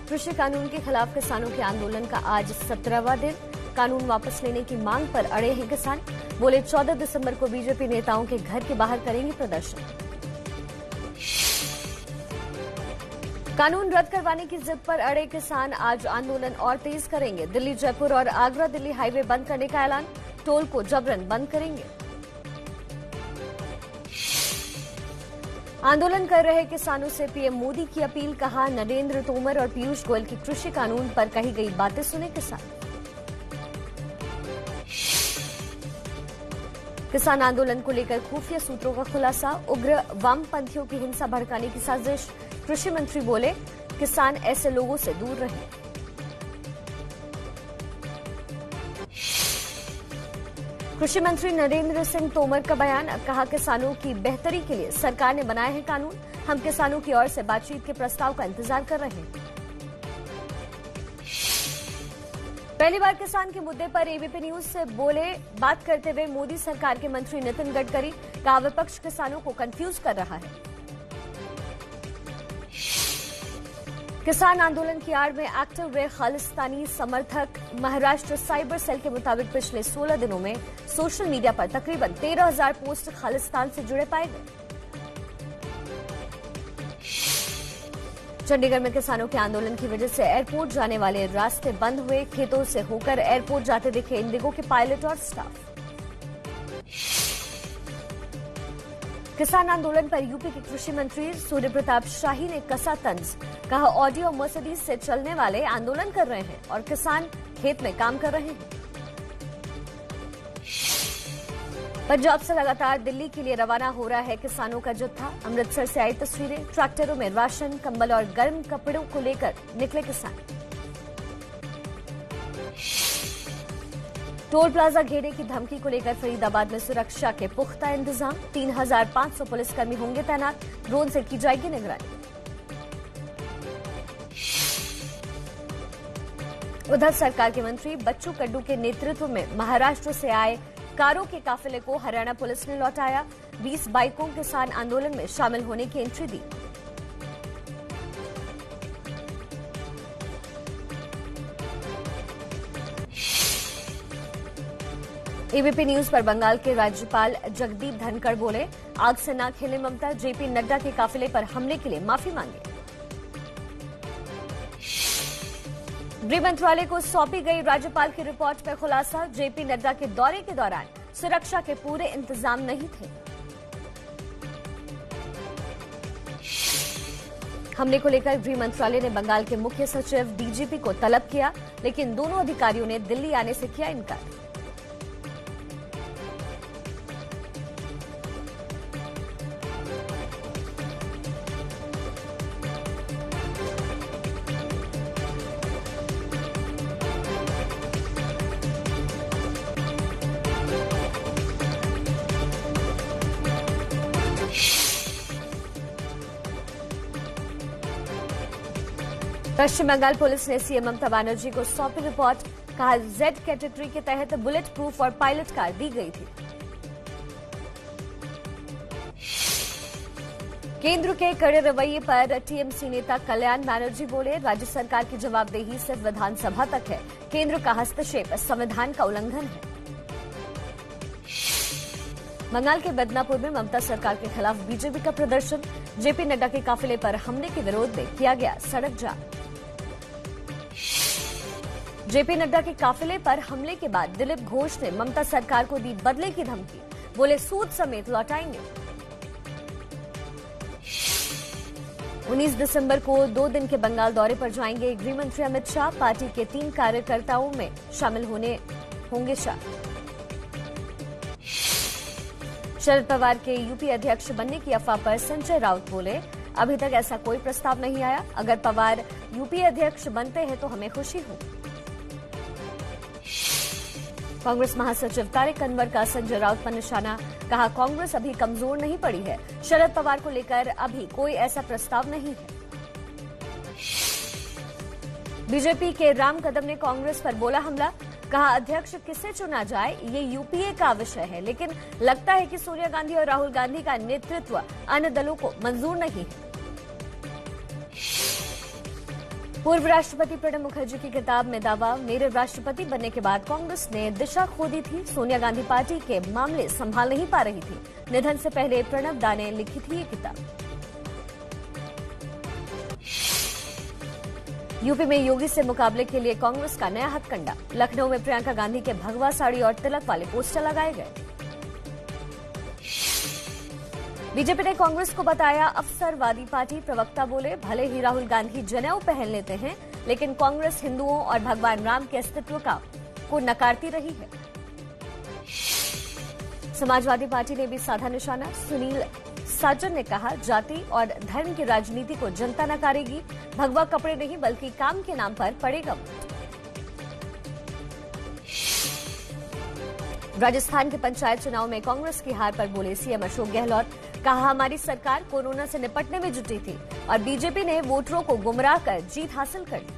कृषि कानून के खिलाफ किसानों के आंदोलन का आज 17वां दिन। कानून वापस लेने की मांग पर अड़े हैं किसान। बोले 14 दिसंबर को बीजेपी नेताओं के घर के बाहर करेंगे प्रदर्शन। कानून रद्द करवाने की जिद पर अड़े किसान आज आंदोलन और तेज करेंगे। दिल्ली, जयपुर और आगरा दिल्ली हाईवे बंद करने का ऐलान। टोल को जबरन बंद करेंगे। आंदोलन कर रहे किसानों से पीएम मोदी की अपील। कहा, नरेंद्र तोमर और पीयूष गोयल की कृषि कानून पर कही गई बातें सुने किसान। किसान आंदोलन को लेकर खुफिया सूत्रों का खुलासा। उग्र वामपंथियों की हिंसा भड़काने की साजिश। कृषि मंत्री बोले, किसान ऐसे लोगों से दूर रहें। कृषि मंत्री नरेंद्र सिंह तोमर का बयान। कहा, किसानों की बेहतरी के लिए सरकार ने बनाए हैं कानून। हम किसानों की ओर से बातचीत के प्रस्ताव का इंतजार कर रहे हैं। पहली बार किसान के मुद्दे पर एबीपी न्यूज से बोले बात करते हुए मोदी सरकार के मंत्री नितिन गडकरी। कहा, विपक्ष किसानों को कंफ्यूज कर रहा है। किसान आंदोलन की आड़ में एक्टिव हुए खालिस्तानी समर्थक। महाराष्ट्र साइबर सेल के मुताबिक पिछले 16 दिनों में सोशल मीडिया पर तकरीबन 13,000 पोस्ट खालिस्तान से जुड़े पाए गए। चंडीगढ़ में किसानों के आंदोलन की वजह से एयरपोर्ट जाने वाले रास्ते बंद हुए। खेतों से होकर एयरपोर्ट जाते दिखे इंडिगो के पायलट और स्टाफ। किसान आंदोलन पर यूपी के कृषि मंत्री सूर्य प्रताप शाही ने कसा तंज। कहा, ऑडी और मर्सिडीज से चलने वाले आंदोलन कर रहे हैं और किसान खेत में काम कर रहे हैं। पंजाब से लगातार दिल्ली के लिए रवाना हो रहा है किसानों का जत्था। अमृतसर से आई तस्वीरें। ट्रैक्टरों में राशन, कंबल और गर्म कपड़ों को लेकर निकले किसान। टोल प्लाजा घेरे की धमकी को लेकर फरीदाबाद में सुरक्षा के पुख्ता इंतजाम। 3,500 पुलिसकर्मी होंगे तैनात। ड्रोन से की जाएगी निगरानी। उधर सरकार के मंत्री बच्चू कड्डू के नेतृत्व में महाराष्ट्र से आए कारों के काफिले को हरियाणा पुलिस ने लौटाया। 20 बाइकों किसान आंदोलन में शामिल होने की एंट्री दी। एबीपी न्यूज पर बंगाल के राज्यपाल जगदीप धनखड़ बोले, आग से ना खेले ममता। जेपी नड्डा के काफिले पर हमले के लिए माफी मांगे। गृह मंत्रालय को सौंपी गई राज्यपाल की रिपोर्ट पर खुलासा। जेपी नड्डा के दौरे के दौरान सुरक्षा के पूरे इंतजाम नहीं थे। हमले को लेकर गृह मंत्रालय ने बंगाल के मुख्य सचिव डीजीपी को तलब किया, लेकिन दोनों अधिकारियों ने दिल्ली आने से किया इनकार। पश्चिम बंगाल पुलिस ने सीएम ममता बनर्जी को सौंपी रिपोर्ट। कहा, जेड कैटेगरी के तहत बुलेट प्रूफ और पायलट कार दी गई थी। केंद्र के कड़े रवैये पर टीएमसी नेता कल्याण बनर्जी बोले, राज्य सरकार की जवाबदेही सिर्फ विधानसभा तक है। केंद्र का हस्तक्षेप संविधान का उल्लंघन है। बंगाल के बदनापुर में ममता सरकार के खिलाफ बीजेपी का प्रदर्शन। जेपी नड्डा के काफिले पर हमले के विरोध में किया गया सड़क जाम। जेपी नड्डा के काफिले पर हमले के बाद दिलीप घोष ने ममता सरकार को दी बदले की धमकी। बोले, सूद समेत लौटाएंगे। 19 दिसंबर को 2 दिन के बंगाल दौरे पर जाएंगे गृह मंत्री अमित शाह। पार्टी के 3 कार्यकर्ताओं में शामिल होंगे शाह। शरद पवार के यूपी अध्यक्ष बनने की अफवाह पर संजय राउत बोले, अभी तक ऐसा कोई प्रस्ताव नहीं आया। अगर पवार यूपी अध्यक्ष बनते हैं तो हमें खुशी हो। कांग्रेस महासचिव तारिक अनवर का संजय राउत पर निशाना। कहा, कांग्रेस अभी कमजोर नहीं पड़ी है। शरद पवार को लेकर अभी कोई ऐसा प्रस्ताव नहीं है। बीजेपी के राम कदम ने कांग्रेस पर बोला हमला। कहा, अध्यक्ष किसे चुना जाए ये यूपीए का विषय है, लेकिन लगता है कि सोनिया गांधी और राहुल गांधी का नेतृत्व अन्य दलों को मंजूर नहीं है। पूर्व राष्ट्रपति प्रणब मुखर्जी की किताब में दावा, मेरे राष्ट्रपति बनने के बाद कांग्रेस ने दिशा खो दी थी। सोनिया गांधी पार्टी के मामले संभाल नहीं पा रही थी। निधन से पहले प्रणब दा ने लिखी थी ये किताब। यूपी में योगी से मुकाबले के लिए कांग्रेस का नया हथकंडा। लखनऊ में प्रियंका गांधी के भगवा साड़ी और तिलक वाले पोस्टर लगाए गए। बीजेपी ने कांग्रेस को बताया अवसरवादी पार्टी। प्रवक्ता बोले, भले ही राहुल गांधी जनेऊ पहन लेते हैं, लेकिन कांग्रेस हिंदुओं और भगवान राम के अस्तित्व को नकारती रही है। समाजवादी पार्टी ने भी साधा निशाना। सुनील साजन ने कहा, जाति और धर्म की राजनीति को जनता नकारेगी। भगवा कपड़े नहीं बल्कि काम के नाम पर पड़ेगा वोट। राजस्थान के पंचायत चुनाव में कांग्रेस की हार पर बोले सीएम अशोक गहलोत। कहा, हमारी सरकार कोरोना से निपटने में जुटी थी और बीजेपी ने वोटरों को गुमराह कर जीत हासिल कर ली।